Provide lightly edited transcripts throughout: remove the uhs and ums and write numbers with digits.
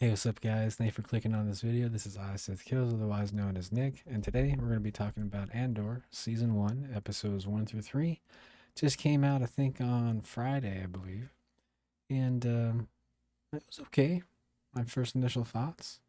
Hey, what's up, guys? Thanks for clicking on this video. This is I, Seth Kills, otherwise known as Nick, and today we're going to be talking about Andor, Season 1, Episodes 1 through 3. Just came out, I think, on Friday, I believe, and it was okay. My first initial thoughts.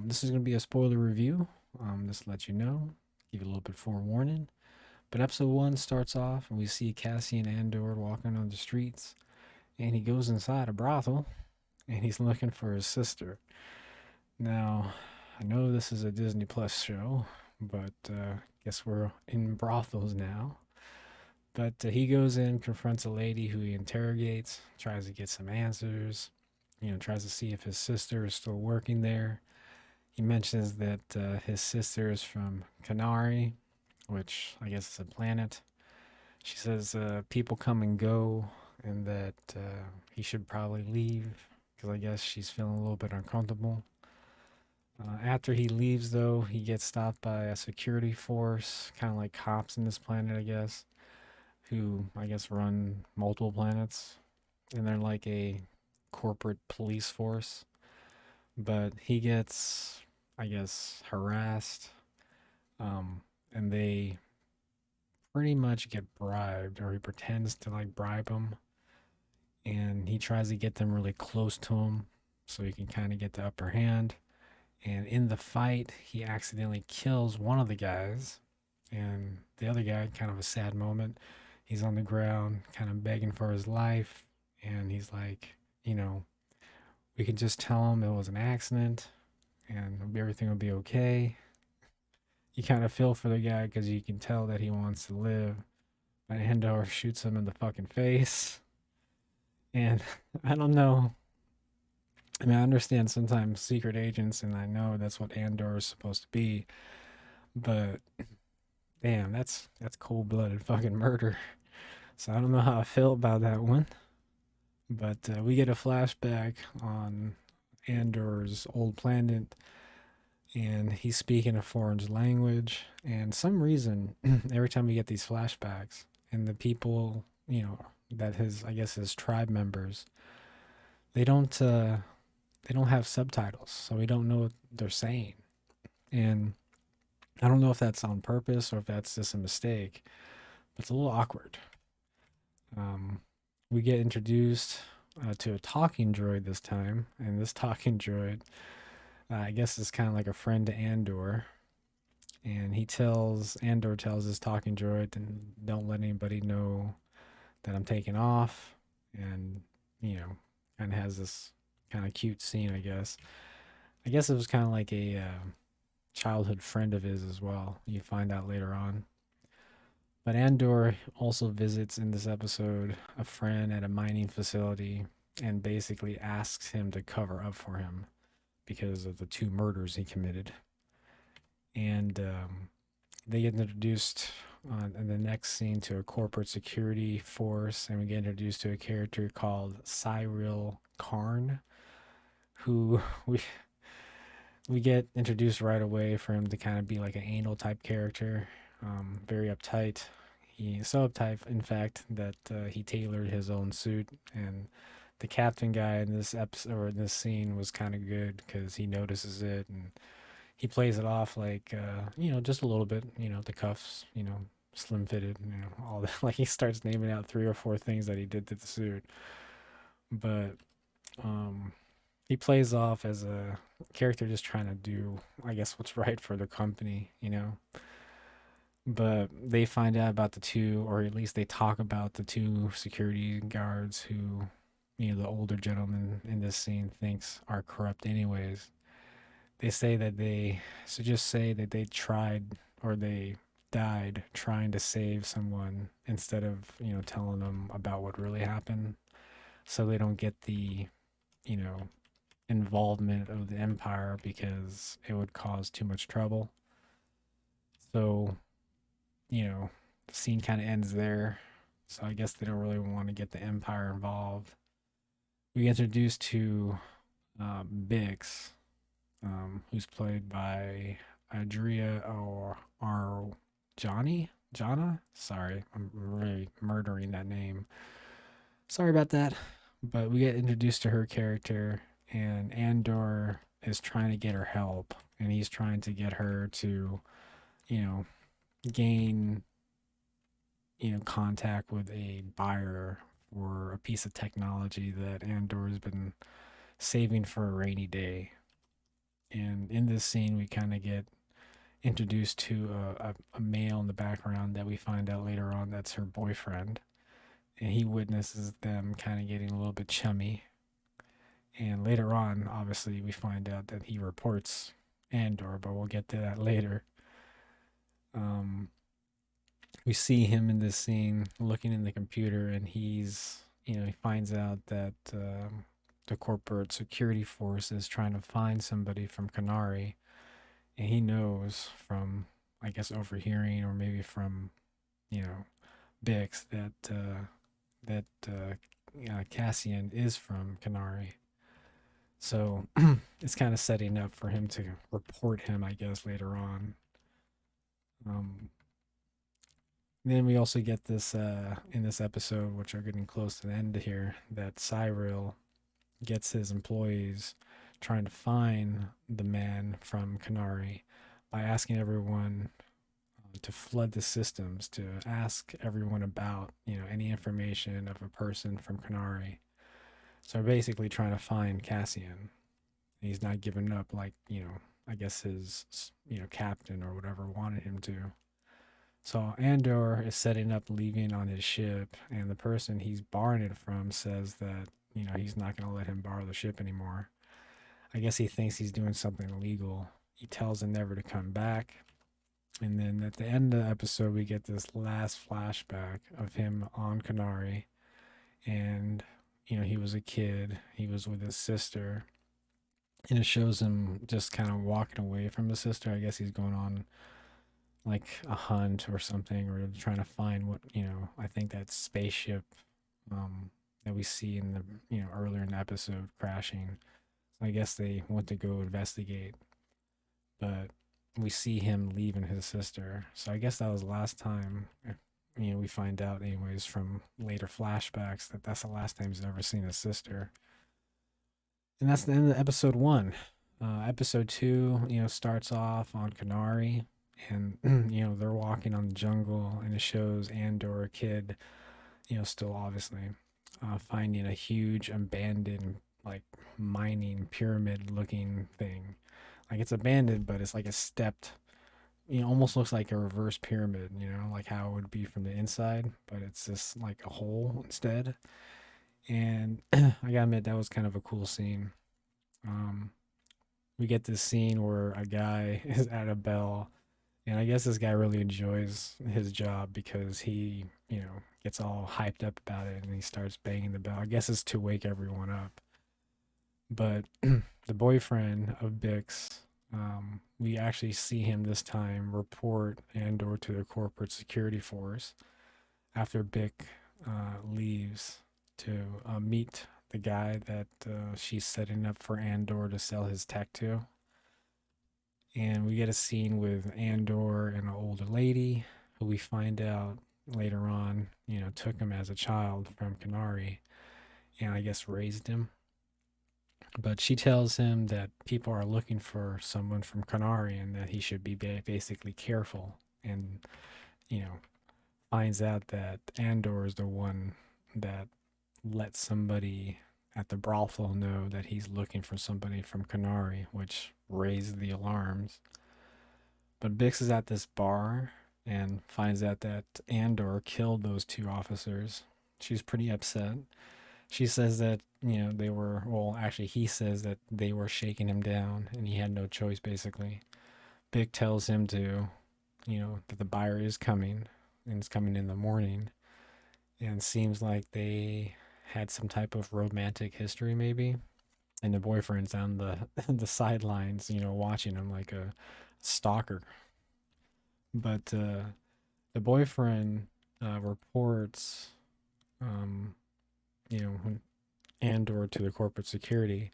This is going to be a spoiler review, just to let you know, give you a little bit forewarning. But Episode 1 starts off, and we see Cassian Andor walking on the streets, and he goes inside a brothel, and he's looking for his sister. Now, I know this is a Disney Plus show, but guess we're in brothels now. But he goes in, confronts a lady who he interrogates, tries to get some answers, tries to see if his sister is still working there. He mentions that his sister is from Canary, which I guess is a planet. She says people come and go, and that he should probably leave because I guess she's feeling a little bit uncomfortable. After he leaves, though, he gets stopped by a security force, kind of like cops in this planet, I guess, who I guess run multiple planets, and they're like a corporate police force. But he gets, I guess, harassed, and they pretty much get bribed, or he pretends to like bribe them, and he tries to get them really close to him so he can kind of get the upper hand. And in the fight, he accidentally kills one of the guys, and the other guy, kind of a sad moment. He's on the ground, kind of begging for his life, and he's like, we could just tell him it was an accident, and everything will be okay. You kind of feel for the guy because you can tell that he wants to live. But Andor shoots him in the fucking face, and I don't know. I mean, I understand sometimes secret agents, and I know that's what Andor is supposed to be, but damn, that's cold-blooded fucking murder. So I don't know how I feel about that one. But we get a flashback on Andor's old planet, and he's speaking a foreign language. And some reason, every time we get these flashbacks, and the people, that his, I guess, his tribe members, they don't, uh, they don't have subtitles, so we don't know what they're saying. And I don't know if that's on purpose or if that's just a mistake, but it's a little awkward. Um, we get introduced to a talking droid this time, and this talking droid, I guess, is kind of like a friend to Andor. And Andor tells his talking droid, and don't let anybody know that I'm taking off. And, kind of has this kind of cute scene, I guess. I guess it was kind of like a childhood friend of his as well. You find out later on. But Andor also visits in this episode a friend at a mining facility and basically asks him to cover up for him because of the two murders he committed. And they get introduced in the next scene to a corporate security force, and we get introduced to a character called Cyril Karn, who we get introduced right away for him to kind of be like an anal type character, very uptight. He's so uptight, in fact, that he tailored his own suit. And the captain guy in this episode or in this scene was kind of good because he notices it and he plays it off like, just a little bit. The cuffs, slim fitted, all that. Like he starts naming out three or four things that he did to the suit, but um, he plays off as a character just trying to do, I guess, what's right for the company. But they find out about the two, or at least they talk about the two security guards who, the older gentleman in this scene thinks are corrupt anyways. They say that just say that they tried or they died trying to save someone instead of, telling them about what really happened. So they don't get the, you know, involvement of the Empire because it would cause too much trouble. So, the scene kind of ends there. So I guess they don't really want to get the Empire involved. We get introduced to Bix, who's played by Adria or Johnny? Jana? Sorry, I'm really murdering that name. Sorry about that. But we get introduced to her character, and Andor is trying to get her help, and he's trying to get her to, you know, gain, contact with a buyer for a piece of technology that Andor has been saving for a rainy day. And in this scene, we kind of get introduced to a male in the background that we find out later on that's her boyfriend. And he witnesses them kind of getting a little bit chummy. And later on, obviously, we find out that he reports Andor, but we'll get to that later. Um, we see him in this scene looking in the computer, and he finds out that the corporate security force is trying to find somebody from Canary, and he knows from, I guess, overhearing or maybe from, you know, Bix that Cassian is from Canary. So it's kind of setting up for him to report him, I guess, later on. Um, then we also get this in this episode, which are getting close to the end here, that Cyril gets his employees trying to find the man from Canary by asking everyone to flood the systems, to ask everyone about, any information of a person from Canary. So basically trying to find Cassian. He's not giving up like, I guess his, captain or whatever wanted him to. So Andor is setting up leaving on his ship, and the person he's borrowing it from says that, he's not going to let him borrow the ship anymore. I guess he thinks he's doing something illegal. He tells him never to come back. And then at the end of the episode, we get this last flashback of him on Canary. And, he was a kid, he was with his sister. And it shows him just kind of walking away from his sister. I guess he's going on like a hunt or something, or trying to find what, I think that spaceship that we see in the, earlier in the episode crashing. So I guess they went to go investigate, but we see him leaving his sister. So I guess that was the last time, we find out, anyways, from later flashbacks, that that's the last time he's ever seen his sister. And that's the end of episode one. Episode two, starts off on Canary, and they're walking on the jungle, and it shows Andor, a kid, still obviously finding a huge abandoned, like, mining pyramid looking thing. Like, it's abandoned, but it's like a stepped, almost looks like a reverse pyramid, like how it would be from the inside, but it's just like a hole instead. And I gotta admit, that was kind of a cool scene. Um, we get this scene where a guy is at a bell, and I guess this guy really enjoys his job because he, gets all hyped up about it, and he starts banging the bell. I guess it's to wake everyone up. But the boyfriend of Bix, we actually see him this time report Andor to the corporate security force after Bick leaves to meet the guy that she's setting up for Andor to sell his tech to. And we get a scene with Andor and an older lady who we find out later on, took him as a child from Canary and I guess raised him. But she tells him that people are looking for someone from Canary and that he should be basically careful. And, you know, finds out that Andor is the one that let somebody at the brothel know that he's looking for somebody from Canary, which raised the alarms. But Bix is at this bar and finds out that Andor killed those two officers. She's pretty upset. She says that, they were, well, actually, he says that they were shaking him down and he had no choice, basically. Big tells him to, that the buyer is coming and it's coming in the morning. And seems like they had some type of romantic history, maybe. And the boyfriend's on the the sidelines, watching him like a stalker. But the boyfriend reports, um, Andor to the corporate security,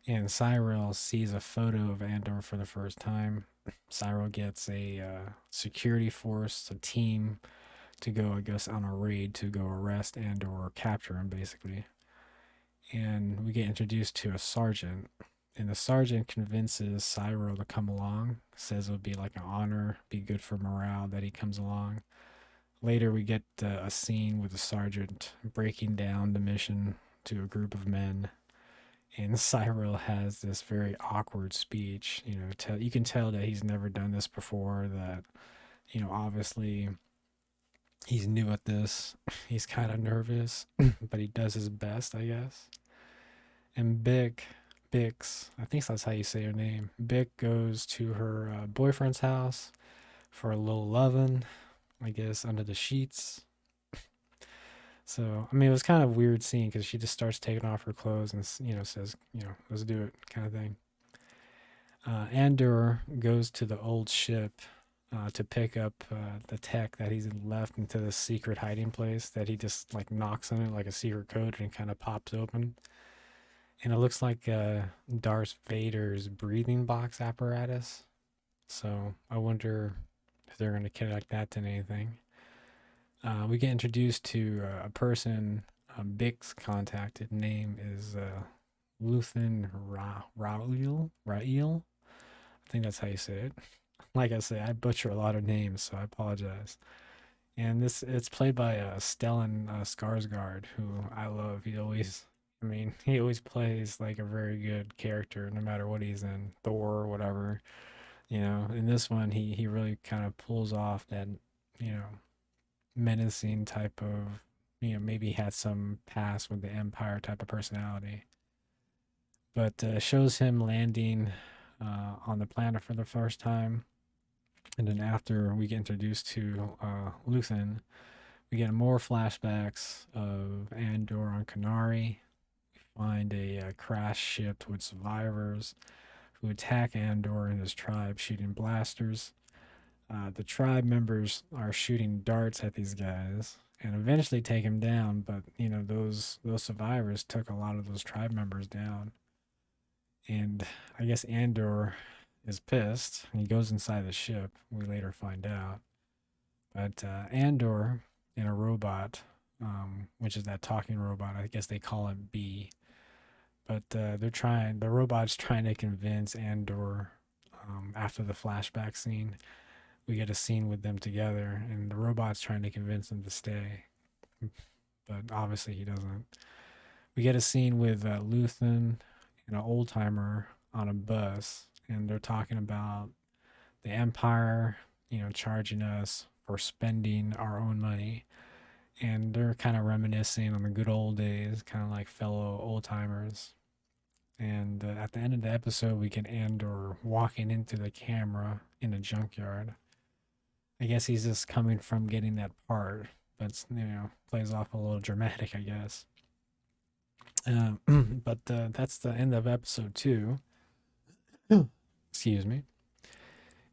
and Cyril sees a photo of Andor for the first time. Cyril gets a security force, a team, to go, I guess, on a raid to go arrest Andor or capture him, basically. And we get introduced to a sergeant, And the sergeant convinces Cyril to come along, says it would be like an honor, be good for morale that he comes along. Later, we get a scene with the sergeant breaking down the mission to a group of men, and Cyril has this very awkward speech. You can tell that he's never done this before. That obviously he's new at this. He's kind of nervous, but he does his best, I guess. And Bix, I think that's how you say her name. Bick goes to her boyfriend's house for a little lovin', I guess, under the sheets. So, I mean, it was kind of weird scene because she just starts taking off her clothes and, says, let's do it kind of thing. Andor goes to the old ship to pick up the tech that he's left into the secret hiding place that he just like knocks on it like a secret code and kind of pops open. And it looks like Darth Vader's breathing box apparatus. So I wonder if they're going to connect that to anything. We get introduced to a person Bix contacted. Name is Luthen Rael. I think that's how you say it. Like I say, I butcher a lot of names, so I apologize. And it's played by Stellan Skarsgård, who I love. He always plays like a very good character, no matter what he's in, Thor or whatever. In this one, he really kind of pulls off that, you know, menacing type of, maybe had some past with the Empire type of personality. But shows him landing on the planet for the first time. And then after we get introduced to Luthen, we get more flashbacks of Andor on Canary. We find a crash ship with survivors who attack Andor and his tribe, shooting blasters. The tribe members are shooting darts at these guys and eventually take him down. But those survivors took a lot of those tribe members down, and I guess Andor is pissed. He goes inside the ship. We later find out, but Andor and a robot, which is that talking robot. I guess they call it B. But the robot's trying to convince Andor. After the flashback scene, we get a scene with them together, and the robot's trying to convince him to stay, but obviously he doesn't. We get a scene with Luthen and an old timer on a bus, and they're talking about the Empire, charging us for spending our own money, and they're kind of reminiscing on the good old days, kind of like fellow old timers. And at the end of the episode, we get Andor walking into the camera in a junkyard. I guess he's just coming from getting that part, but plays off a little dramatic, I guess. But that's the end of episode 2. Excuse me.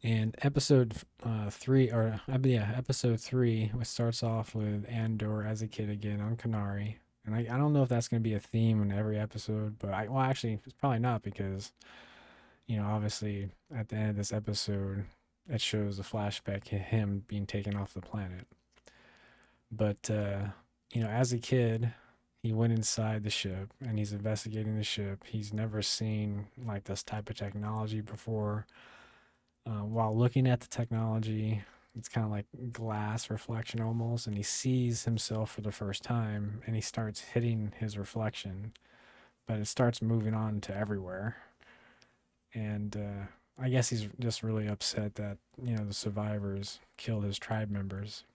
And episode 3, or yeah, episode 3, which starts off with Andor as a kid again on Canary. And I don't know if that's going to be a theme in every episode, but actually, it's probably not because, obviously at the end of this episode, it shows the flashback of him being taken off the planet. But, as a kid, he went inside the ship and he's investigating the ship. He's never seen like this type of technology before. While looking at the technology, it's kind of like glass reflection almost, and he sees himself for the first time and he starts hitting his reflection, but it starts moving on to everywhere. And I guess he's just really upset that, the survivors killed his tribe members.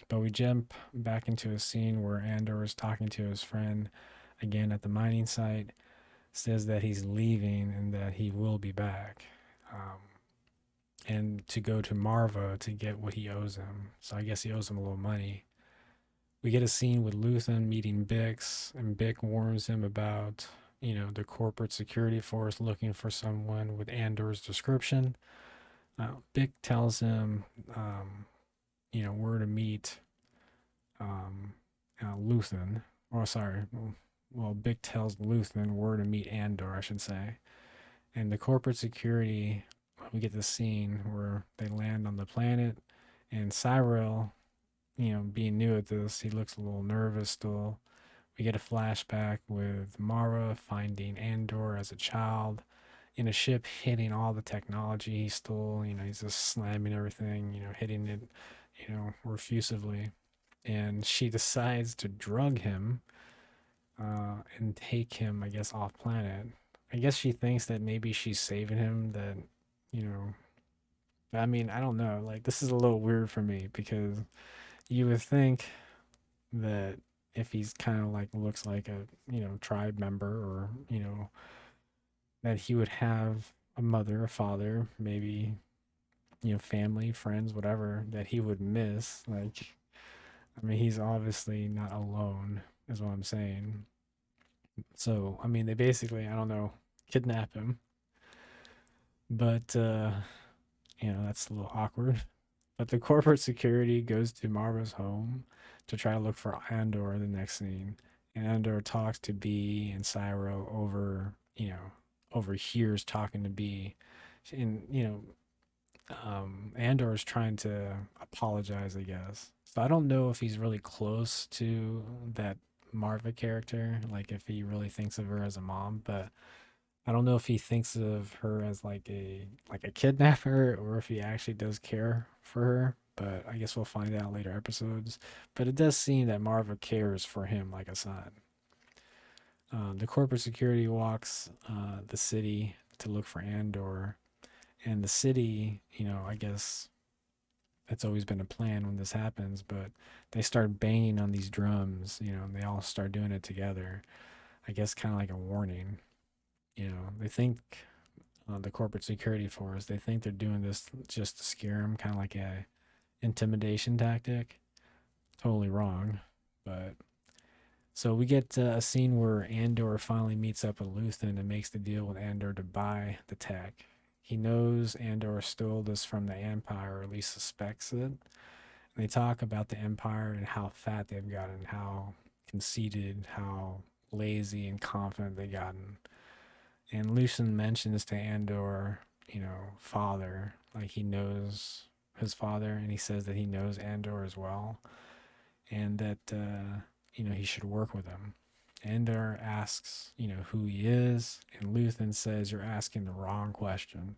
But we jump back into a scene where Andor is talking to his friend again at the mining site, says that he's leaving and that he will be back. And to go to Marva to get what he owes him. So I guess he owes him a little money. We get a scene with Luthen meeting Bix, and Bix warns him about, the corporate security force looking for someone with Andor's description. Bix tells him, where to meet Luthen. Or sorry, well, Bix tells Luthen where to meet Andor, I should say. And the corporate security, we get the scene where they land on the planet, and Cyril, being new at this, he looks a little nervous still. We get a flashback with Mara finding Andor as a child, in a ship, hitting all the technology he stole. He's just slamming everything, hitting it, refusively. And she decides to drug him and take him, I guess, off planet. I guess she thinks that maybe she's saving him. That, you know, I mean, I don't know. Like, this is a little weird for me because you would think that if he's kind of like looks like a, tribe member, or, that he would have a mother, a father, maybe, family, friends, whatever, that he would miss. Like, I mean, he's obviously not alone, is what I'm saying. So, I mean, they basically, I don't know, kidnap him, but, that's a little awkward. But the corporate security goes to Marva's home to try to look for Andor in the next scene. And Andor talks to B, and Cyro overhears talking to B. And, Andor is trying to apologize, I guess. So I don't know if he's really close to that Marva character, like if he really thinks of her as a mom, but I don't know if he thinks of her as like a kidnapper, or if he actually does care for her. But I guess we'll find out later episodes. But it does seem that Marva cares for him like a son. The corporate security walks the city to look for Andor, and the city, I guess that's always been a plan when this happens. But they start banging on these drums, and they all start doing it together. I guess kind of like a warning. They think the corporate security force. They think they're doing this just to scare him, kind of like a intimidation tactic. Totally wrong, but so we get a scene where Andor finally meets up with Luthen and makes the deal with Andor to buy the tech. He knows Andor stole this from the Empire, or at least suspects it. And they talk about the Empire and how fat they've gotten, how conceited, how lazy and confident they've gotten. And Lucien mentions to Andor, father, like he knows his father, and he says that he knows Andor as well, and that he should work with him. Andor asks, who he is, and Luthen says, "You're asking the wrong question.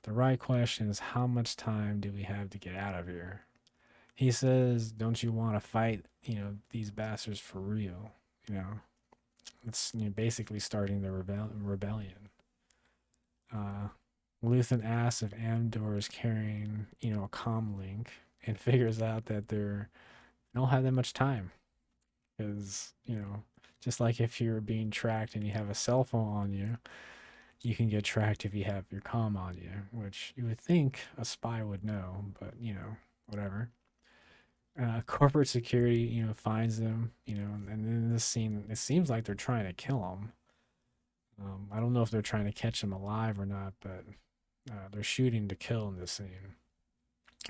The right question is, how much time do we have to get out of here?" He says, "Don't you want to fight, these bastards for real? You know, it's basically starting the rebellion." Uh, Luthen asks if Andor is carrying, a comm link, and figures out that they don't have that much time because, just like if you're being tracked and you have a cell phone on you, you can get tracked if you have your comm on you, which you would think a spy would know, but, whatever. Corporate security, finds them, and in this scene, it seems like they're trying to kill him. I don't know if they're trying to catch him alive or not, but they're shooting to kill in this scene.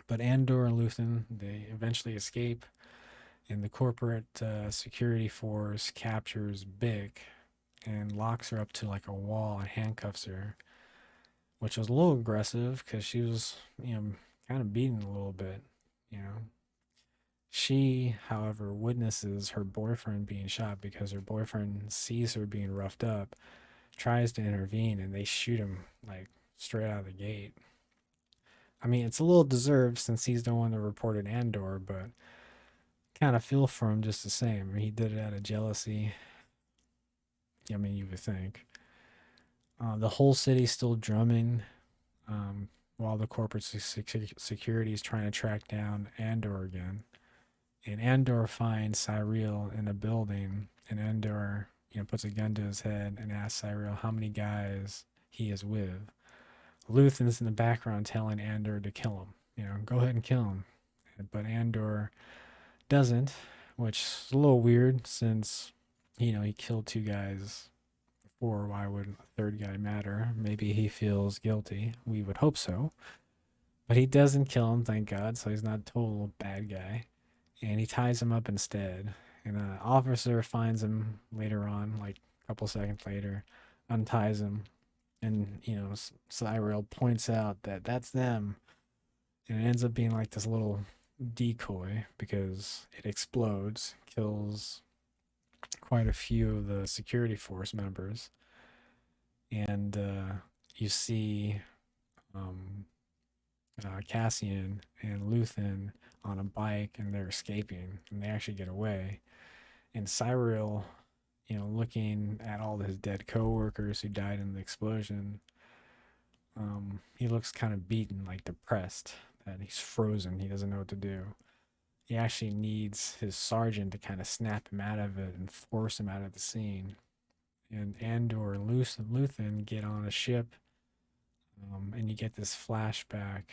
But Andor and Luthen, they eventually escape, and the corporate security force captures Big and locks her up to like a wall and handcuffs her, which was a little aggressive because she was, kind of beaten a little bit, you know. She, however, witnesses her boyfriend being shot because her boyfriend sees her being roughed up, tries to intervene, and they shoot him like straight out of the gate. I mean, it's a little deserved since he's the one that reported Andor, but kind of feel for him just the same. I mean, he did it out of jealousy. I mean, you would think. The whole city's still drumming while the corporate security is trying to track down Andor again. And Andor finds Cyril in a building, and Andor, puts a gun to his head and asks Cyril how many guys he is with. Luthen's in the background telling Andor to kill him. Go ahead and kill him. But Andor doesn't, which is a little weird since, he killed two guys before. Why would a third guy matter? Maybe he feels guilty. We would hope so. But he doesn't kill him, thank God, so he's not a total bad guy. And he ties him up instead. And an officer finds him later on, like a couple seconds later, unties him. And, Cyril points out that that's them. And it ends up being like this little decoy because it explodes, kills quite a few of the security force members. And you see um, Cassian and Luthen on a bike, and they're escaping, and they actually get away. And Cyril, looking at all his dead coworkers who died in the explosion, he looks kind of beaten, like depressed, that he's frozen. He doesn't know what to do. He actually needs his sergeant to kind of snap him out of it and force him out of the scene. And Andor and Luthen get on a ship, and you get this flashback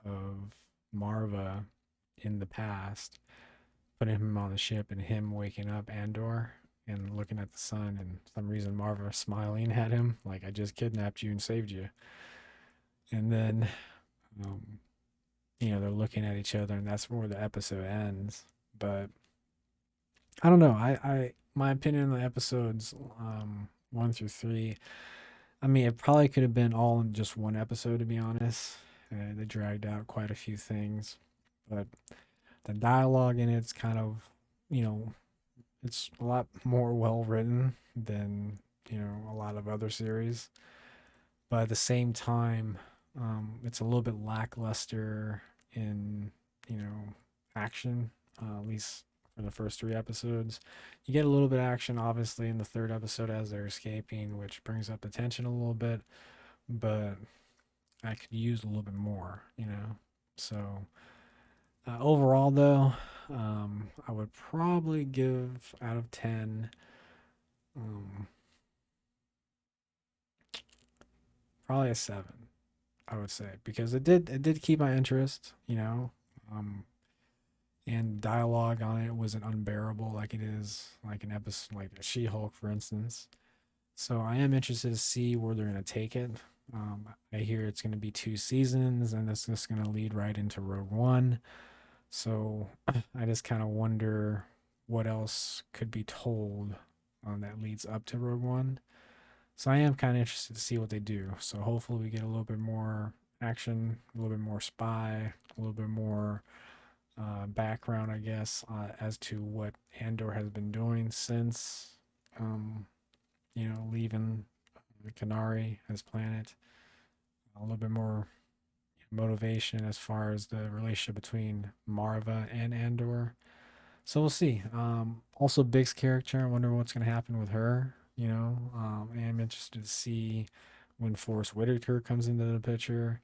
of Marva in the past, putting him on the ship and him waking up Andor and looking at the sun, and for some reason Marva smiling at him like, I just kidnapped you and saved you. And then um, they're looking at each other, and that's where the episode ends. But I don't know. I my opinion on the episodes 1 through 3. I mean, it probably could have been all in just one episode, to be honest. They dragged out quite a few things, but the dialogue in it's kind of, you know, it's a lot more well written than a lot of other series. But at the same time, it's a little bit lackluster in action, at least for the first 3 episodes. You get a little bit of action, obviously, in the third episode as they're escaping, which brings up the tension a little bit. But I could use a little bit more, So overall, though, I would probably give out of 10, um, probably a 7. I would say, because it did keep my interest, um, and dialogue on it wasn't unbearable like it is like an episode like She-Hulk, for instance. So I am interested to see where they're gonna take it. I hear it's gonna be 2 seasons, and it's just gonna lead right into Rogue One. So I just kind of wonder what else could be told that leads up to Rogue One. So I am kind of interested to see what they do. So hopefully we get a little bit more action, a little bit more spy, a little bit more background, I guess, as to what Andor has been doing since, um, leaving Canary as planet. A little bit more motivation as far as the relationship between Marva and Andor. So we'll see. Also, Big's character. I wonder what's going to happen with her. I am interested to see when Forrest Whitaker comes into the picture,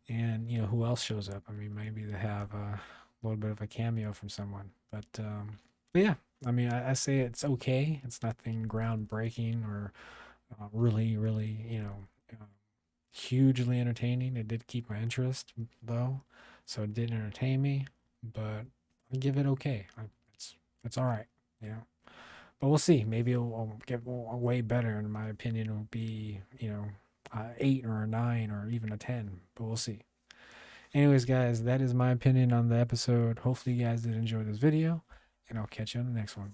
and who else shows up. I mean, maybe they have a little bit of a cameo from someone. But yeah, I mean, I say it's okay. It's nothing groundbreaking or really, really, hugely entertaining. It did keep my interest though, so it did entertain me. But I give it okay. It's all right. You know. But we'll see. Maybe it'll get way better. In my opinion, it'll be 8 or a 9 or even a 10. But we'll see. Anyways, guys, that is my opinion on the episode. Hopefully, you guys did enjoy this video, and I'll catch you on the next one.